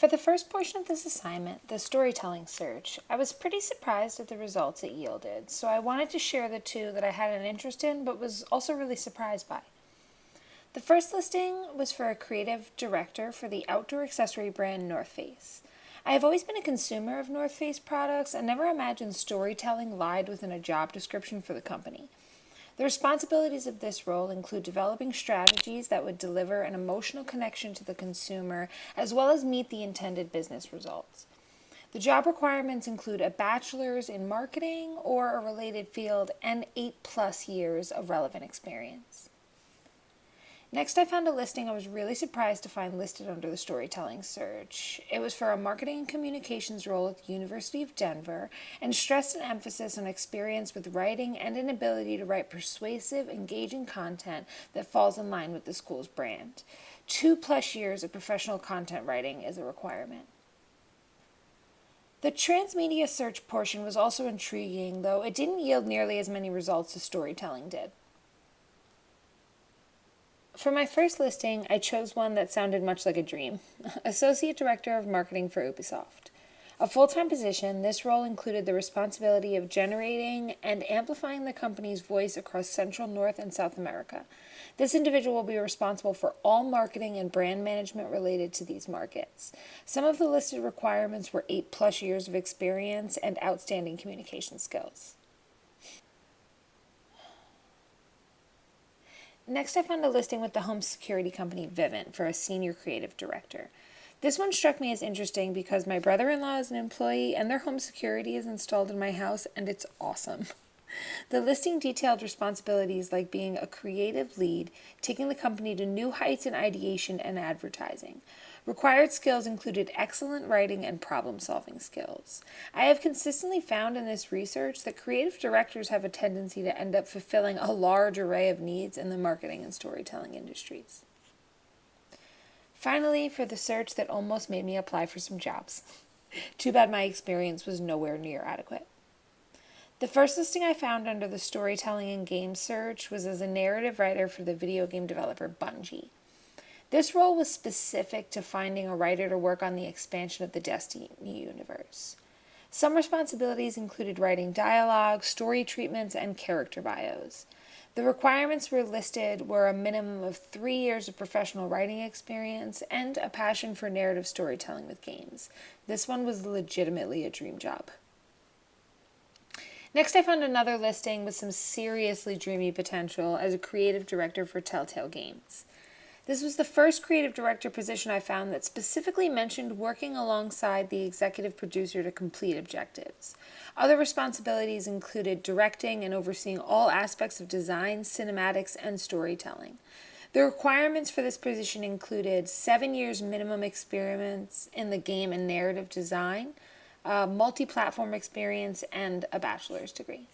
For the first portion of this assignment, the storytelling search, I was pretty surprised at the results it yielded, so I wanted to share the two that I had an interest in but was also really surprised by. The first listing was for a creative director for the outdoor accessory brand North Face. I have always been a consumer of North Face products and never imagined storytelling lied within a job description for the company. The responsibilities of this role include developing strategies that would deliver an emotional connection to the consumer as well as meet the intended business results. The job requirements include a bachelor's in marketing or a related field and 8+ years of relevant experience. Next, I found a listing I was really surprised to find listed under the storytelling search. It was for a marketing and communications role at the University of Denver and stressed an emphasis on experience with writing and an ability to write persuasive, engaging content that falls in line with the school's brand. 2+ years of professional content writing is a requirement. The transmedia search portion was also intriguing, though it didn't yield nearly as many results as storytelling did. For my first listing, I chose one that sounded much like a dream. Associate Director of Marketing for Ubisoft. A full-time position, this role included the responsibility of generating and amplifying the company's voice across Central, North, and South America. This individual will be responsible for all marketing and brand management related to these markets. Some of the listed requirements were 8+ years of experience and outstanding communication skills. Next, I found a listing with the home security company Vivint for a senior creative director. This one struck me as interesting because my brother-in-law is an employee and their home security is installed in my house, and it's awesome. The listing detailed responsibilities like being a creative lead, taking the company to new heights in ideation and advertising. Required skills included excellent writing and problem-solving skills. I have consistently found in this research that creative directors have a tendency to end up fulfilling a large array of needs in the marketing and storytelling industries. Finally, for the search that almost made me apply for some jobs. Too bad my experience was nowhere near adequate. The first listing I found under the storytelling and game search was as a narrative writer for the video game developer Bungie. This role was specific to finding a writer to work on the expansion of the Destiny universe. Some responsibilities included writing dialogue, story treatments, and character bios. The requirements listed were a minimum of 3 years of professional writing experience and a passion for narrative storytelling with games. This one was legitimately a dream job. Next, I found another listing with some seriously dreamy potential as a creative director for Telltale Games. This was the first creative director position I found that specifically mentioned working alongside the executive producer to complete objectives. Other responsibilities included directing and overseeing all aspects of design, cinematics, and storytelling. The requirements for this position included 7 years minimum experience in the game and narrative design, multi-platform experience, and a bachelor's degree.